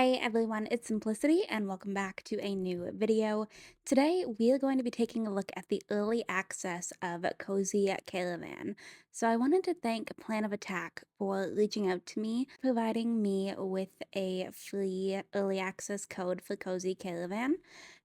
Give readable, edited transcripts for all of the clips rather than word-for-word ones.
Hey everyone, it's Simplicity and welcome back to a new video. Today we are going to be taking a look at the early access of Cozy Caravan. So I wanted to thank Plan of Attack for reaching out to me, providing me with a free early access code for Cozy Caravan.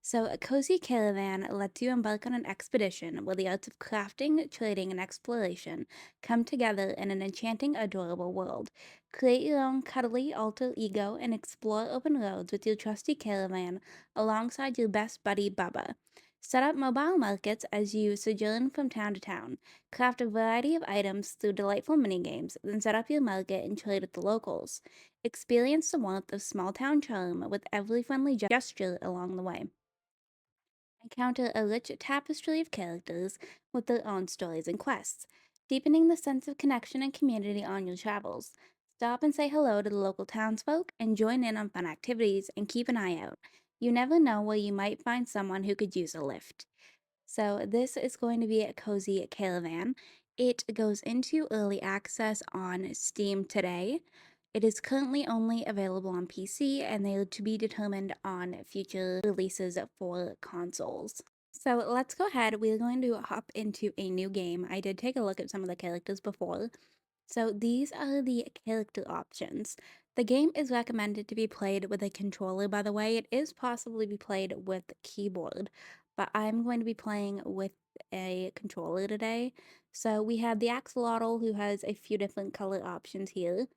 So a Cozy Caravan lets you embark on an expedition where the arts of crafting, trading, and exploration come together in an enchanting, adorable world. Create your own cuddly alter ego and explore open roads with your trusty caravan alongside your best buddy Bubba. Set up mobile markets as you sojourn from town to town. Craft a variety of items through delightful minigames, then set up your market and trade with the locals. Experience the warmth of small town charm with every friendly gesture along the way. Encounter a rich tapestry of characters with their own stories and quests, deepening the sense of connection and community on your travels. Stop and say hello to the local townsfolk and join in on fun activities and keep an eye out. You never know where you might find someone who could use a lift. So this is going to be a Cozy Caravan. It goes into early access on Steam today. It is currently only available on PC and they are to be determined on future releases for consoles. So let's go ahead. We're going to hop into a new game. I did take a look at some of the characters before. So these are the character options. The game is recommended to be played with a controller, by the way. It is possible to be played with keyboard, but I'm going to be playing with a controller today. So we have the axolotl who has a few different color options here.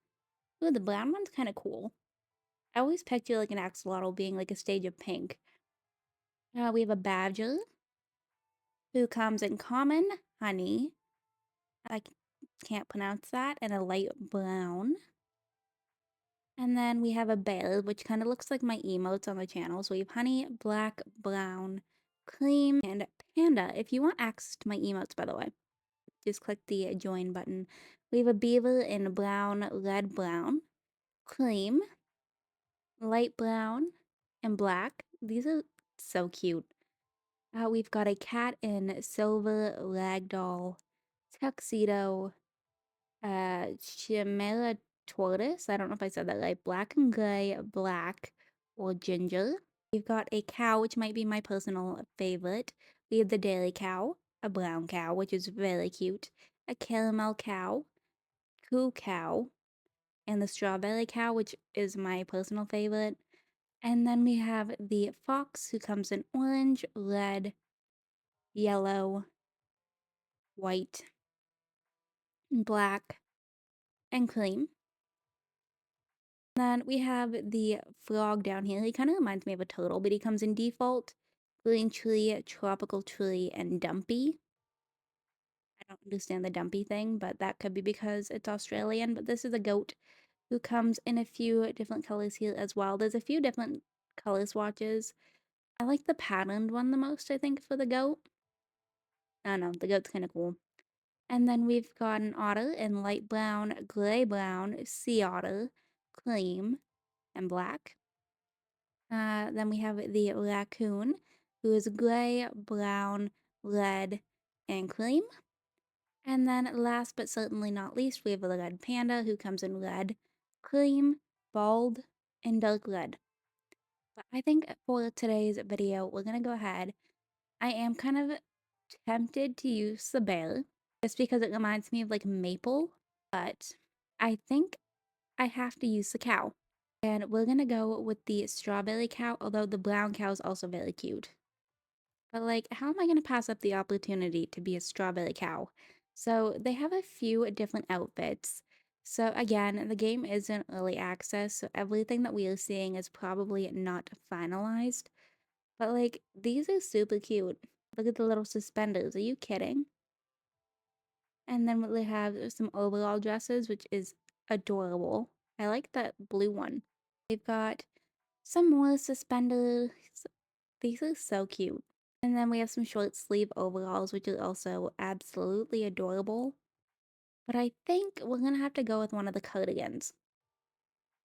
Ooh, the brown one's kind of cool. I always picture like an axolotl being like a stage of pink. We have a badger who comes in common, honey. I can't pronounce that, and a light brown. And then we have a bear, which kind of looks like my emotes on the channel. So we have honey, black, brown, cream, and panda. If you want access to my emotes, by the way, just click the join button. We have a beaver in brown, red brown, cream, light brown, and black. These are so cute. We've got a cat in silver, ragdoll, tuxedo, chimera tortoise. I don't know if I said that right. Black and gray, black, or ginger. We've got a cow, which might be my personal favorite. We have the dairy cow, a brown cow, which is very cute, a caramel cow, coo cow, and the strawberry cow, which is my personal favorite. And then we have the fox, who comes in orange, red, yellow, white, black, and cream. Then we have the frog down here. He kind of reminds me of a turtle, but he comes in default, green tree, tropical tree, and dumpy. I don't understand the dumpy thing, but that could be because it's Australian. But this is a goat who comes in a few different colors here as well. There's a few different color swatches. I like the patterned one the most, I think, for the goat. I don't know, the goat's kind of cool. And then we've got an otter in light brown, gray brown, sea otter, cream, and black. Then we have the raccoon, who is gray, brown, red, and cream. And then last but certainly not least, we have the red panda, who comes in red, cream, bald, and dark red. But I think for today's video, we're going to go ahead. I am kind of tempted to use the bear, just because it reminds me of like maple, but I think I have to use the cow. And we're gonna go with the strawberry cow, although the brown cow is also very cute. But like, how am I gonna pass up the opportunity to be a strawberry cow? So they have a few different outfits. So again, the game is in early access, so everything that we are seeing is probably not finalized. But like, these are super cute. Look at the little suspenders. Are you kidding? And then we have some overall dresses, which is adorable. I like that blue one. We've got some more suspenders. These are so cute. And then we have some short sleeve overalls, which is also absolutely adorable. But I think we're gonna have to go with one of the cardigans.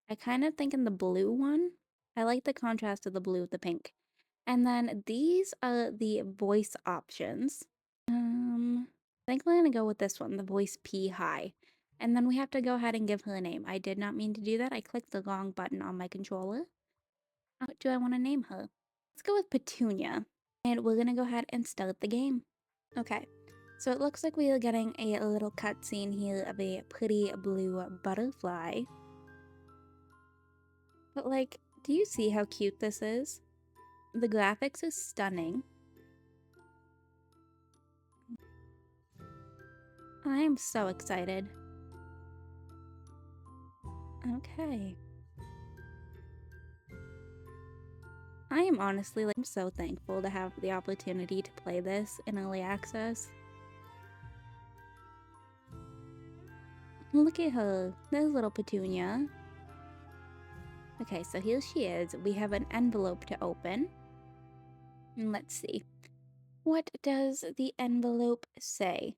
I kind of think in the blue one. I like the contrast of the blue with the pink. And then these are the voice options. I think we're gonna go with this one, the voice P high. And then we have to go ahead and give her a name. I did not mean to do that. I clicked the wrong button on my controller. What do I want to name her? Let's go with Petunia. And we're gonna go ahead and start the game. Okay, so it looks like we are getting a little cutscene here of a pretty blue butterfly. But like, do you see how cute this is? The graphics is stunning. I am so excited. Okay. I am honestly like, I'm so thankful to have the opportunity to play this in early access. Look at her. There's little Petunia. Okay, so here she is. We have an envelope to open. And let's see. What does the envelope say?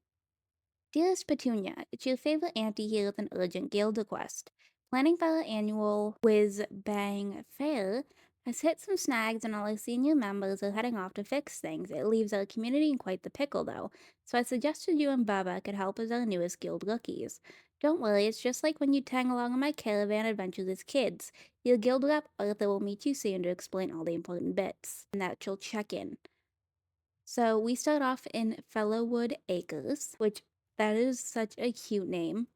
Dearest Petunia, it's your favorite auntie here with an urgent guild request. Planning for our annual Whiz Bang Fair has hit some snags and all our senior members are heading off to fix things. It leaves our community in quite the pickle though, so I suggested you and Baba could help as our newest guild rookies. Don't worry, it's just like when you tag along on my caravan adventures as kids. Your guild rep, Arthur, will meet you soon to explain all the important bits, and that she'll check in. So we start off in Fellowwood Acres, which that is such a cute name.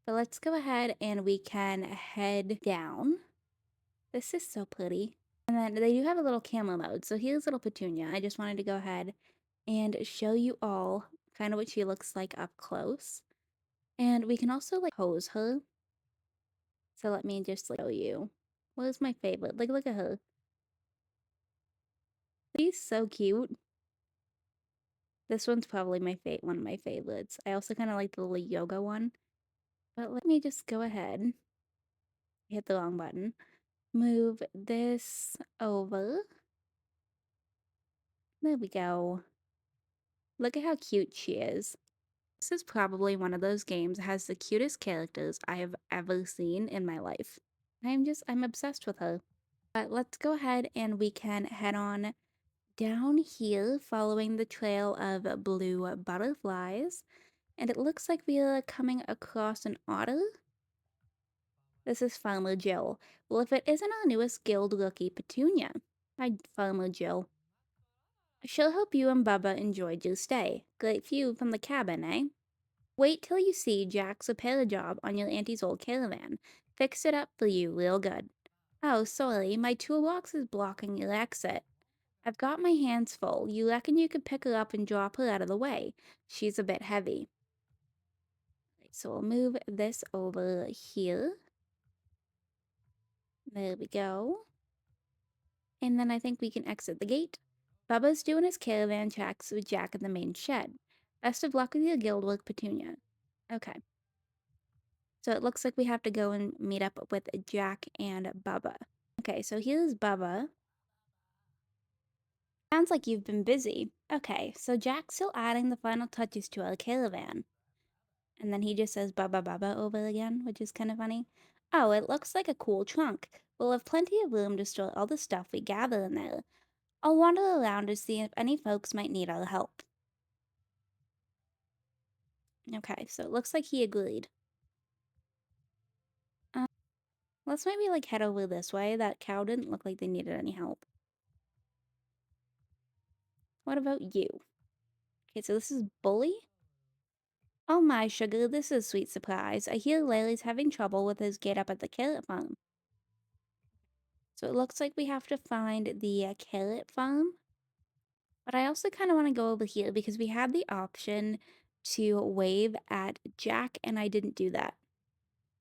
But let's go ahead and we can head down. This is so pretty. And then they do have a little camera mode. So here's little Petunia. I just wanted to go ahead and show you all kind of what she looks like up close. And we can also like pose her. So let me just like show you. What is my favorite? Like look at her. She's so cute. This one's probably one of my favorites. I also kind of like the little yoga one. But let me just go ahead. Hit the wrong button. Move this over. There we go. Look at how cute she is. This is probably one of those games that has the cutest characters I have ever seen in my life. I'm obsessed with her. But let's go ahead and we can head on down here following the trail of blue butterflies. And it looks like we are coming across an otter. This is Farmer Jill. Well, if it isn't our newest guild rookie, Petunia. Hi, Farmer Jill. I sure hope you and Bubba enjoyed your stay. Great view from the cabin, eh? Wait till you see Jack's repair job on your auntie's old caravan. Fix it up for you real good. Oh, sorry, my toolbox is blocking your exit. I've got my hands full. You reckon you could pick her up and drop her out of the way? She's a bit heavy. So we'll move this over here. There we go. And then I think we can exit the gate. Bubba's doing his caravan checks with Jack in the main shed. Best of luck with your guild work, Petunia. Okay. So it looks like we have to go and meet up with Jack and Bubba. Okay, so here's Bubba. Sounds like you've been busy. Okay, so Jack's still adding the final touches to our caravan. And then he just says Bubba Bubba over again, which is kind of funny. Oh, it looks like a cool trunk. We'll have plenty of room to store all the stuff we gather in there. I'll wander around to see if any folks might need our help. Okay, so it looks like he agreed. Uh, let's maybe like head over this way. That cow didn't look like they needed any help. What about you? Okay, so this is Bully. Oh my sugar, this is a sweet surprise. I hear Larry's having trouble with his get up at the carrot farm. So it looks like we have to find the carrot farm. But I also kind of want to go over here because we had the option to wave at Jack and I didn't do that.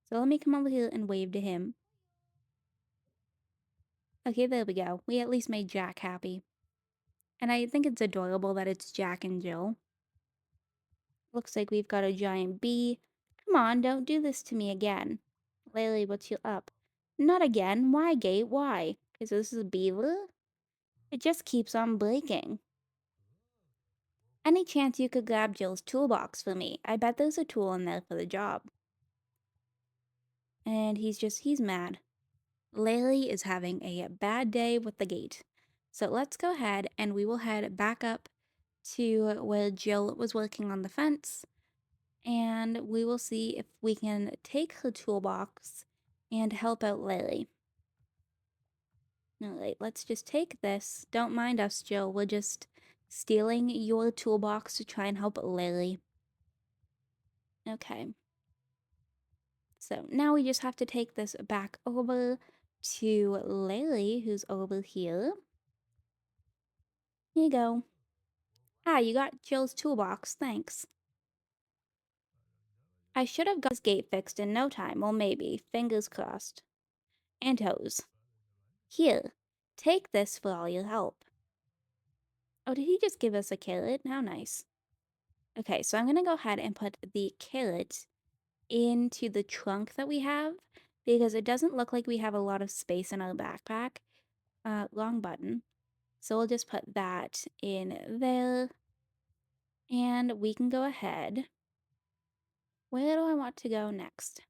So let me come over here and wave to him. Okay, there we go. We at least made Jack happy. And I think it's adorable that it's Jack and Jill. Looks like we've got a giant bee. Come on, don't do this to me again. Laylee, what's you up? Not again. Why, Gate? Why? Because this is a beaver? It just keeps on breaking. Any chance you could grab Jill's toolbox for me? I bet there's a tool in there for the job. And he's mad. Laylee is having a bad day with the gate. So let's go ahead and we will head back up to where Jill was working on the fence. And we will see if we can take her toolbox and help out Laylee. Alright, let's just take this. Don't mind us, Jill. We're just stealing your toolbox to try and help Lily. Okay. So now we just have to take this back over to Lily, who's over here. Here you go. Ah, you got Jill's toolbox. Thanks. I should have got this gate fixed in no time. Well, maybe. Fingers crossed. And toes. Here. Take this for all your help. Oh, did he just give us a carrot? How nice. Okay, so I'm going to go ahead and put the carrot into the trunk that we have because it doesn't look like we have a lot of space in our backpack. Wrong button. So we'll just put that in there and we can go ahead. Where do I want to go next?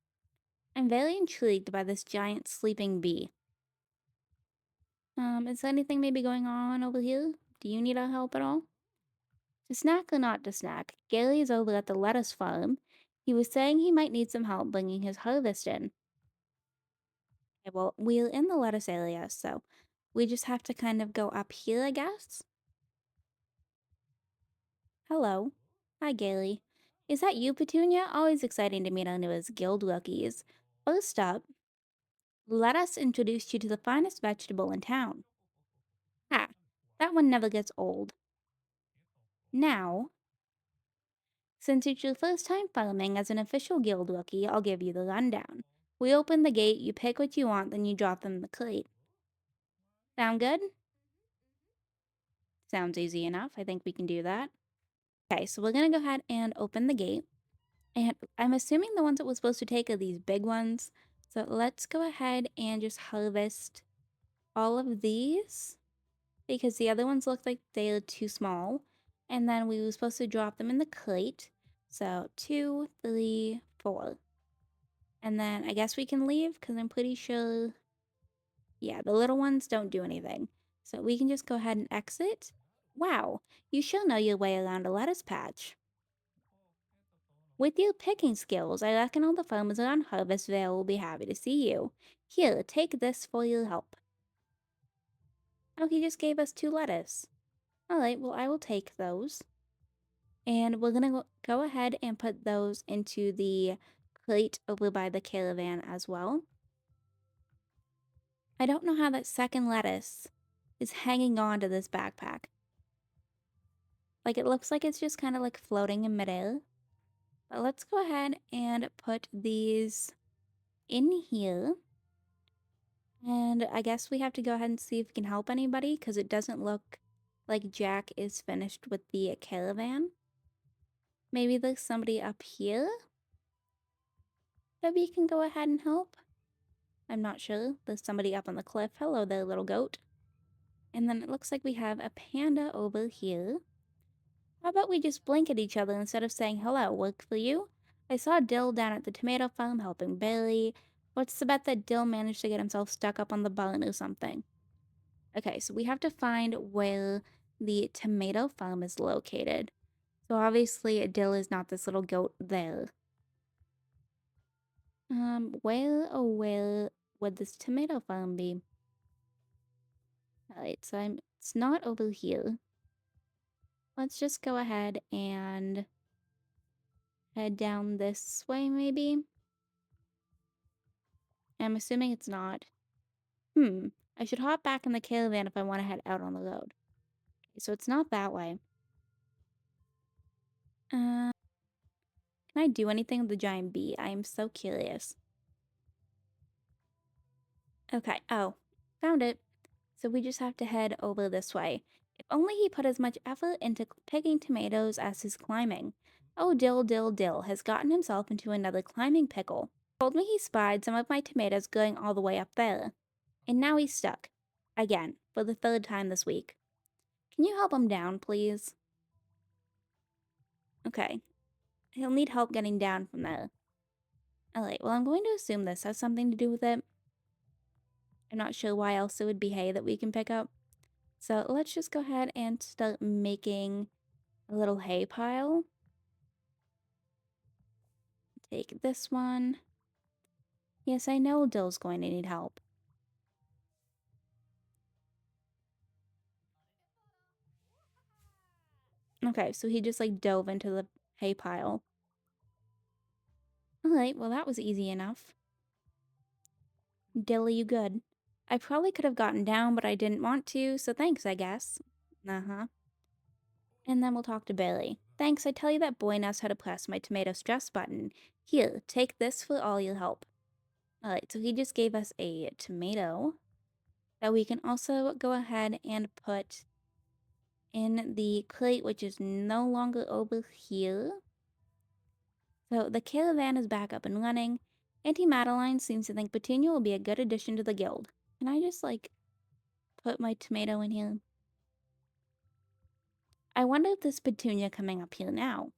I'm very intrigued by this giant sleeping bee. Is there anything maybe going on over here? Do you need our help at all? To snack or not to snack, Gary is over at the lettuce farm. He was saying he might need some help bringing his harvest in. Okay, well, we're in the lettuce area, so we just have to kind of go up here, I guess. Hello. Hi, Gary. Is that you, Petunia? Always exciting to meet our newest guild rookies. First up, let us introduce you to the finest vegetable in town. Ah, that one never gets old. Now, since it's your first time farming as an official guild rookie, I'll give you the rundown. We open the gate, you pick what you want, then you drop them in the crate. Sound good? Sounds easy enough. I think we can do that. Okay, so we're gonna go ahead and open the gate. And I'm assuming the ones that we're supposed to take are these big ones. So let's go ahead and just harvest all of these because the other ones look like they're too small. And then we were supposed to drop them in the crate. So 2, 3, 4. And then I guess we can leave because I'm pretty sure, yeah, the little ones don't do anything. So we can just go ahead and exit. Wow, you sure know your way around a lettuce patch. With your picking skills, I reckon all the farmers around Harvestvale will be happy to see you. Here, take this for your help. Oh, he just gave us 2 lettuce. Alright, well, I will take those. And we're gonna go ahead and put those into the crate over by the caravan as well. I don't know how that second lettuce is hanging on to this backpack. Like, it looks like it's just kind of like floating in midair. But let's go ahead and put these in here. And I guess we have to go ahead and see if we can help anybody because it doesn't look like Jack is finished with the caravan. Maybe there's somebody up here that we can go ahead and help. I'm not sure. There's somebody up on the cliff. Hello there, little goat. And then it looks like we have a panda over here. How about we just blink at each other instead of saying hello? Work for you? I saw Dill down at the tomato farm helping Billy. What's the bet that Dill managed to get himself stuck up on the barn or something? Okay, so we have to find where the tomato farm is located. So obviously Dill is not this little goat there. Where oh where would this tomato farm be? Alright, so it's not over here. Let's just go ahead and head down this way maybe. I'm assuming it's not. I should hop back in the caravan if I want to head out on the road. Okay, so it's not that way. Can I do anything with the giant bee? I am so curious. Okay, oh, found it. So we just have to head over this way. If only he put as much effort into picking tomatoes as his climbing. Oh, Dill, Dill, Dill has gotten himself into another climbing pickle. Told me he spied some of my tomatoes going all the way up there. And now he's stuck. Again, for the 3rd time this week. Can you help him down, please? Okay. He'll need help getting down from there. Alright, well, I'm going to assume this has something to do with it. I'm not sure why else it would be hay that we can pick up. So let's just go ahead and start making a little hay pile. Take this one. Yes, I know Dill's going to need help. Okay, so he just like dove into the hay pile. Alright, well that was easy enough. Dilly, you good. I probably could have gotten down, but I didn't want to, so thanks, I guess. Uh-huh. And then we'll talk to Billy. Thanks, I tell you that boy knows how to press my tomato stress button. Here, take this for all your help. Alright, so he just gave us a tomato that we can also go ahead and put in the crate, which is no longer over here. So the caravan is back up and running. Auntie Madeline seems to think Petunia will be a good addition to the guild. Can I just, like, put my tomato in here? I wonder if this Petunia coming up here now.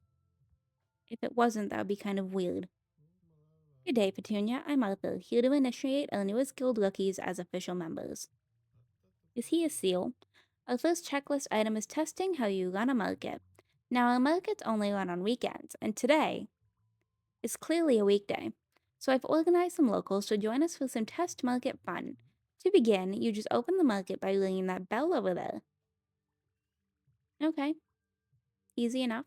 If it wasn't, that would be kind of weird. Good day, Petunia. I'm Arthur, here to initiate our newest guild rookies as official members. Is he a seal? Our first checklist item is testing how you run a market. Now, our markets only run on weekends, and today is clearly a weekday. So I've organized some locals to join us for some test market fun. To begin, you just open the market by ringing that bell over there. Okay, easy enough.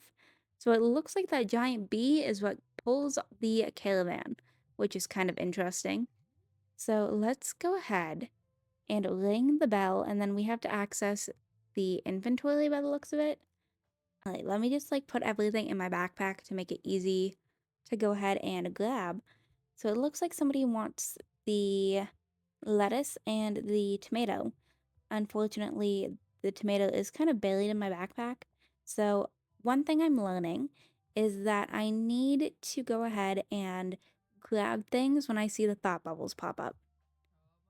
So it looks like that giant bee is what pulls the caravan, which is kind of interesting. So let's go ahead and ring the bell, and then we have to access the inventory by the looks of it. Alright, let me just like put everything in my backpack to make it easy to go ahead and grab. So it looks like somebody wants the lettuce and the tomato. Unfortunately, the tomato is kind of buried in my backpack. So one thing I'm learning is that I need to go ahead and grab things when I see the thought bubbles pop up.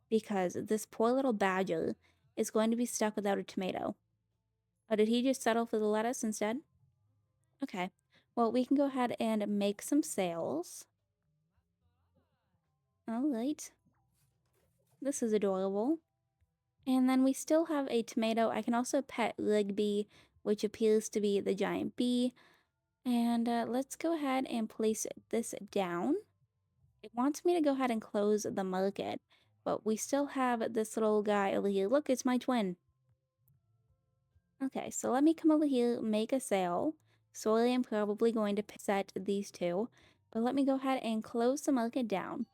Because this poor little badger is going to be stuck without a tomato. Oh, did he just settle for the lettuce instead? Okay. Well, we can go ahead and make some sales. All right. This is adorable. And then we still have a tomato. I can also pet Rigby, which appears to be the giant bee. And let's go ahead and place this down. It wants me to go ahead and close the market, but we still have this little guy over here. Look, it's my twin. Okay, so let me come over here, make a sale. Sorry, I'm probably going to set these two, but let me go ahead and close the market down.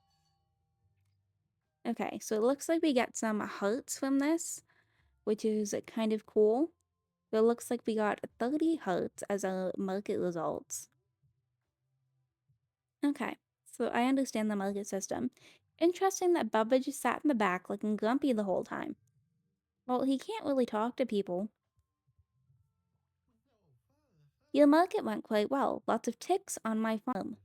Okay, so it looks like we get some hearts from this, which is kind of cool. So it looks like we got 30 hearts as our market results. Okay, so I understand the market system. Interesting that Bubba just sat in the back looking grumpy the whole time. Well, he can't really talk to people. Your market went quite well. Lots of ticks on my farm.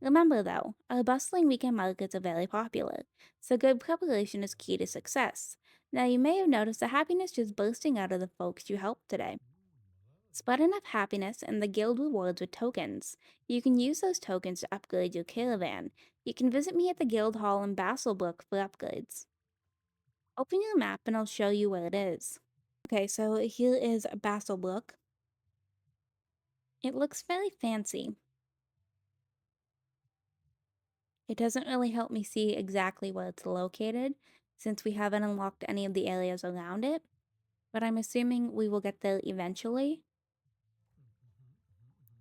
Remember though, our bustling weekend markets are very popular, so good preparation is key to success. Now you may have noticed the happiness just bursting out of the folks you helped today. Spread enough happiness and the guild rewards with tokens. You can use those tokens to upgrade your caravan. You can visit me at the guild hall in Basselbrook for upgrades. Open your map and I'll show you where it is. Okay, so here is Basselbrook. It looks very fancy. It doesn't really help me see exactly where it's located, since we haven't unlocked any of the areas around it, but I'm assuming we will get there eventually.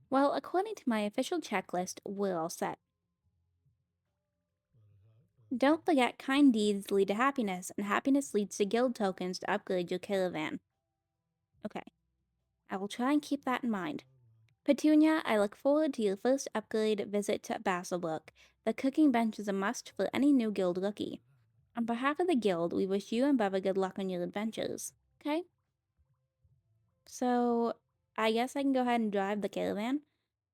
Well, according to my official checklist, we're all set. Don't forget, kind deeds lead to happiness, and happiness leads to guild tokens to upgrade your caravan. Okay, I will try and keep that in mind. Petunia, I look forward to your first upgrade visit to Basselbrook. The cooking bench is a must for any new guild rookie. On behalf of the guild, we wish you and Bubba good luck on your adventures. Okay? So, I guess I can go ahead and drive the caravan.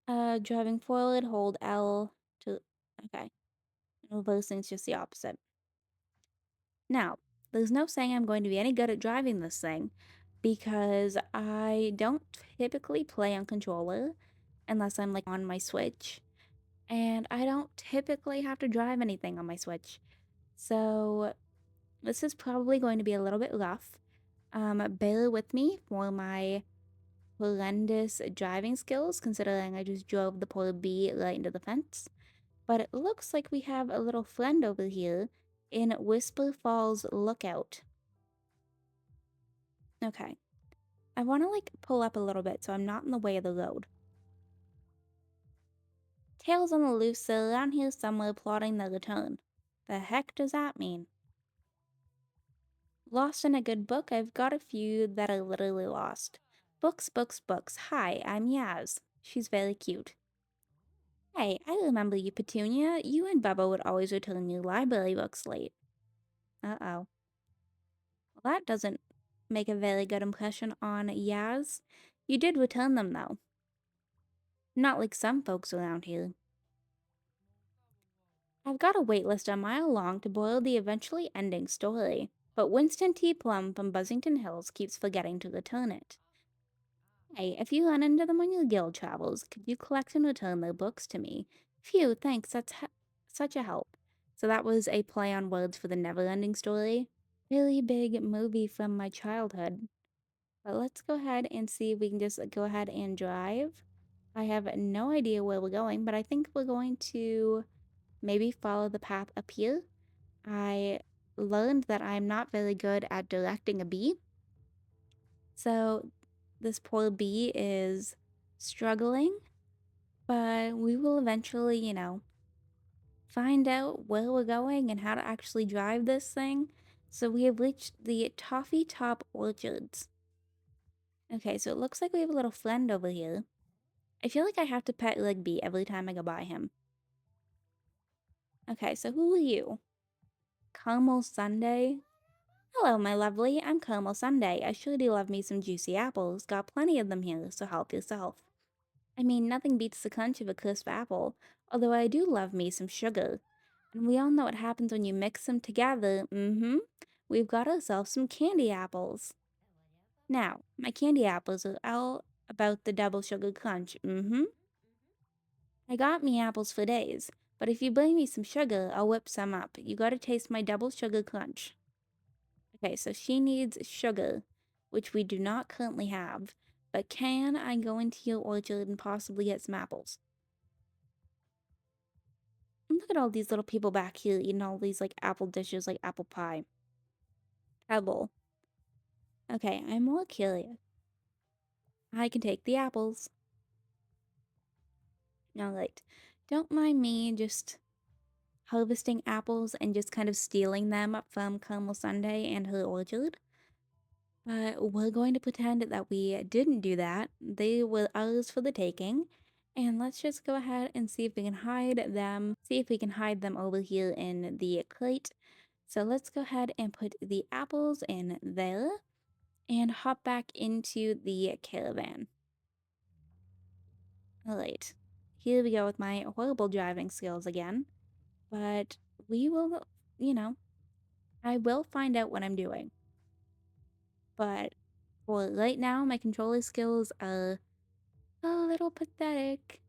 Driving forward, hold L to... Okay. Reversing's just the opposite. Now, there's no saying I'm going to be any good at driving this thing, because I don't typically play on controller unless I'm like on my Switch, and I don't typically have to drive anything on my Switch. So this is probably going to be a little bit rough. Bear with me for my horrendous driving skills, considering I just drove the poor bee right into the fence. But it looks like we have a little friend over here in Whisper Falls Lookout. Okay. I want to like pull up a little bit so I'm not in the way of the road. Tails on the loose, they're around here somewhere plotting their return. The heck does that mean? Lost in a good book? I've got a few that are literally lost. Books, books, books. Hi, I'm Yaz. She's very cute. Hey, I remember you, Petunia. You and Bubba would always return your library books late. Uh-oh. Well, that doesn't make a very good impression on Yaz. You did return them, though. Not like some folks around here. I've got a waitlist a mile long to boil the eventually ending story, but Winston T. Plum from Buzzington Hills keeps forgetting to return it. Hey, if you run into them on your guild travels, could you collect and return their books to me? Phew, thanks, that's such a help. So that was a play on words for the never-ending story. Really big movie from my childhood. But let's go ahead and see if we can just go ahead and drive. I have no idea where we're going, but I think we're going to maybe follow the path up here. I learned that I'm not very good at directing a bee. So this poor bee is struggling, but we will eventually, find out where we're going and how to actually drive this thing. So we have reached the Toffee Top Orchards. Okay, so it looks like we have a little friend over here. I feel like I have to pet Rigby every time I go by him. Okay, so who are you? Caramel Sundae? Hello, my lovely. I'm Caramel Sundae. I sure do love me some juicy apples. Got plenty of them here, so help yourself. I mean, nothing beats the crunch of a crisp apple, although I do love me some sugar. And we all know what happens when you mix them together. We've got ourselves some candy apples. Now, my candy apples are all about the double sugar crunch. I got me apples for days, but if you bring me some sugar, I'll whip some up. You gotta taste my double sugar crunch. Okay, so she needs sugar, which we do not currently have. But can I go into your orchard and possibly get some apples? And look at all these little people back here eating all these like apple dishes like apple pie. Apple. Okay, I'm more curious. I can take the apples. Alright. Don't mind me just harvesting apples and just kind of stealing them from Caramel Sunday and her orchard. But we're going to pretend that we didn't do that. They were ours for the taking. And let's just go ahead and see if we can hide them. See if we can hide them over here in the crate. So let's go ahead and put the apples in there and hop back into the caravan. Alright, here we go with my horrible driving skills again. But we will, you know, I will find out what I'm doing. But for right now, my controller skills are a little pathetic.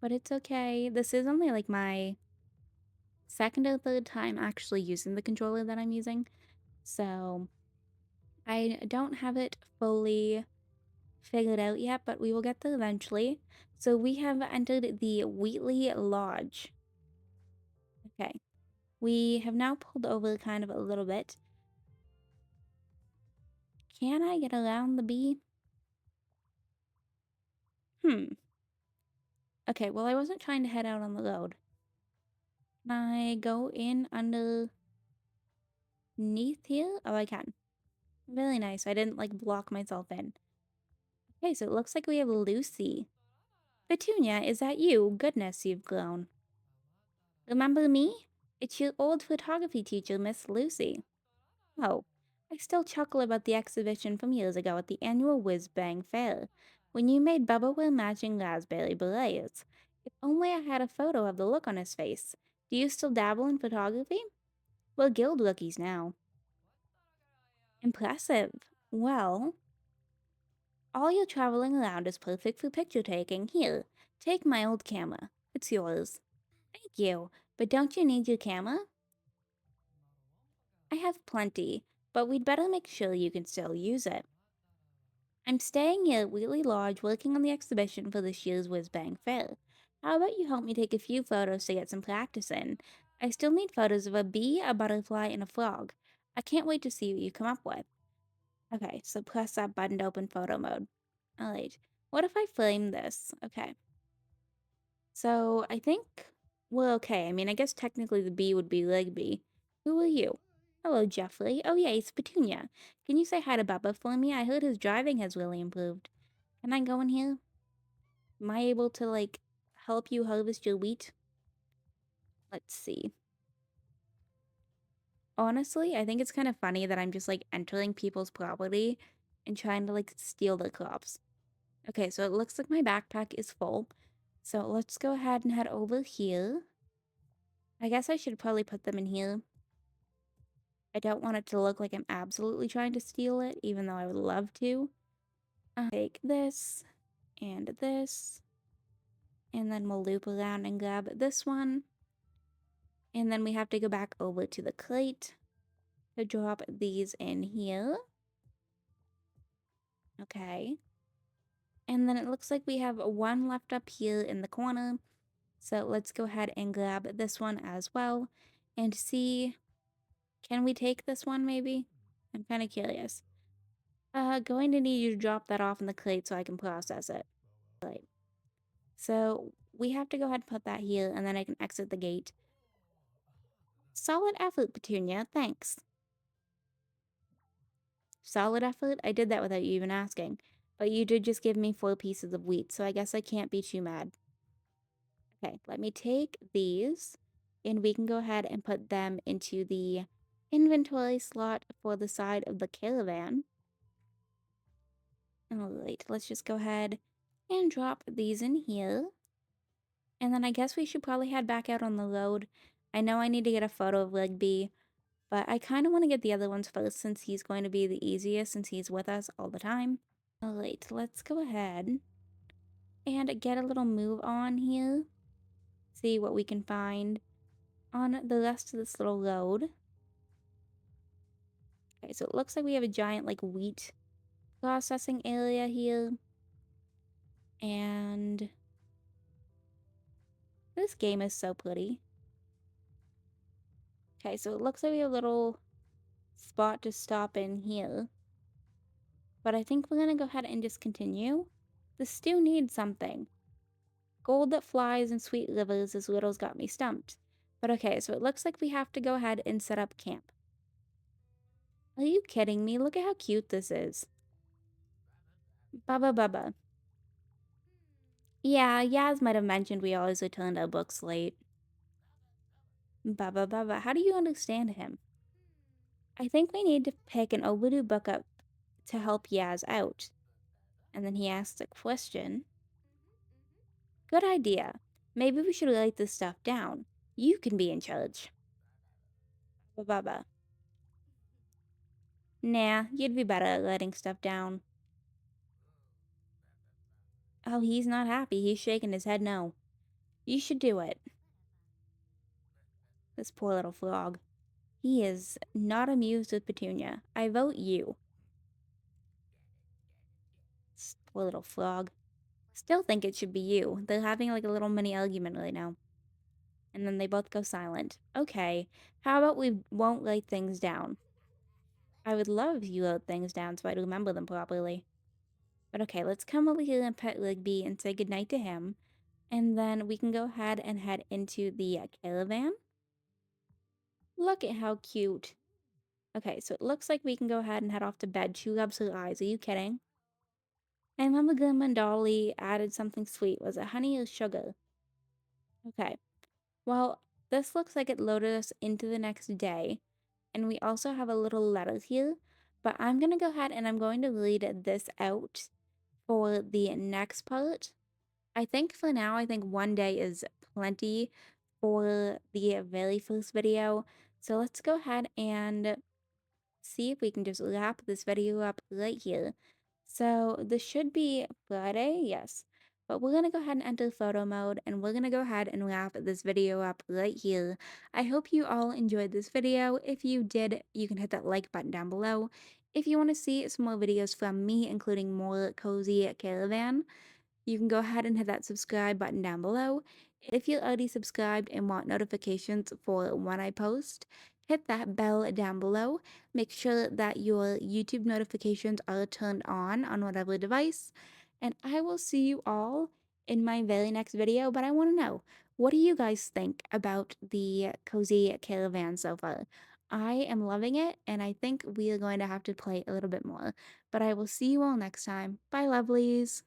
But it's okay. This is only like my second or third time actually using the controller that I'm using. So I don't have it fully figured out yet, but we will get there eventually. So we have entered the Wheatley Lodge. Okay. We have now pulled over kind of a little bit. Can I get around the bee? Hmm. Okay, well, I wasn't trying to head out on the road. Can I go in underneath here? Oh, I can. Really nice. I didn't, like, block myself in. Okay, so it looks like we have Lucy. Petunia, is that you? Goodness, you've grown. Remember me? It's your old photography teacher, Miss Lucy. Oh, I still chuckle about the exhibition from years ago at the annual Whiz Bang Fair, when you made Bubba wear matching raspberry berets. If only I had a photo of the look on his face. Do you still dabble in photography? We're guild rookies now. Impressive. Well, all your traveling around is perfect for picture taking. Here, take my old camera. It's yours. Thank you. But don't you need your camera? I have plenty, but we'd better make sure you can still use it. I'm staying here at Wheatley Lodge working on the exhibition for this year's Whiz Bang Fair. How about you help me take a few photos to get some practice in? I still need photos of a bee, a butterfly, and a frog. I can't wait to see what you come up with. Okay, so press that button to open photo mode. All right. What if I frame this? Okay. So I think we're okay. I mean, I guess technically the B would be leg B. Who are you? Hello, Jeffrey. Oh yeah, it's Petunia. Can you say hi to Bubba for me? I heard his driving has really improved. Can I go in here? Am I able to, like, help you harvest your wheat? Let's see. Honestly, I think it's kind of funny that I'm just, like, entering people's property and trying to, like, steal their crops. Okay, so it looks like my backpack is full. So let's go ahead and head over here. I guess I should probably put them in here. I don't want it to look like I'm absolutely trying to steal it, even though I would love to. Take this, and then we'll loop around and grab this one. And then we have to go back over to the crate to drop these in here. Okay. And then it looks like we have one left up here in the corner. So let's go ahead and grab this one as well and see, can we take this one maybe? I'm kind of curious. Going to need you to drop that off in the crate so I can process it. Right. So we have to go ahead and put that here and then I can exit the gate. Solid effort, Petunia. Thanks. Solid effort? I did that without you even asking. But you did just give me 4 pieces of wheat, so I guess I can't be too mad. Okay, let me take these, and we can go ahead and put them into the inventory slot for the side of the caravan. Alright, let's just go ahead and drop these in here. And then I guess we should probably head back out on the road. I know I need to get a photo of Rigby, but I kind of want to get the other ones first since he's going to be the easiest since he's with us all the time. Alright, let's go ahead and get a little move on here. See what we can find on the rest of this little road. Okay, so it looks like we have a giant, like, wheat processing area here. And this game is so pretty. Okay, so it looks like we have a little spot to stop in here. But I think we're gonna go ahead and just continue. The stew needs something. Gold that flies and sweet livers is little's got me stumped. But okay, so it looks like we have to go ahead and set up camp. Are you kidding me? Look at how cute this is. Bubba Bubba. Yeah, Yaz might have mentioned we always returned our books late. Bubba Bubba, how do you understand him? I think we need to pick an overdue book up to help Yaz out. And then he asks a question. Good idea. Maybe we should write this stuff down. You can be in charge. Bubba Bubba. Nah, you'd be better at writing stuff down. Oh, he's not happy. He's shaking his head no. You should do it. This poor little frog. He is not amused with Petunia. I vote you. This poor little frog. Still think it should be you. They're having like a little mini argument right now. And then they both go silent. Okay, how about we won't write things down? I would love if you wrote things down so I'd remember them properly. But okay, let's come over here and pet Rigby and say goodnight to him. And then we can go ahead and head into the caravan. Look at how cute. Okay, so it looks like we can go ahead and head off to bed. She rubs her eyes. Are you kidding? And Mama Gum and Dolly added something sweet. Was it honey or sugar? Okay. Well, this looks like it loaded us into the next day. And we also have a little letter here. But I'm going to go ahead and I'm going to read this out for the next part. I think for now, I think one day is plenty for the very first video. So let's go ahead and see if we can just wrap this video up right here. So this should be Friday, yes. But we're going to go ahead and enter photo mode and we're going to go ahead and wrap this video up right here. I hope you all enjoyed this video. If you did, you can hit that like button down below. If you want to see some more videos from me, including more Cozy Caravan, you can go ahead and hit that subscribe button down below. If you're already subscribed and want notifications for when I post, hit that bell down below. Make sure that your YouTube notifications are turned on whatever device. And I will see you all in my very next video. But I want to know, what do you guys think about the Cozy Caravan so far? I am loving it, and I think we are going to have to play a little bit more. But I will see you all next time. Bye, lovelies.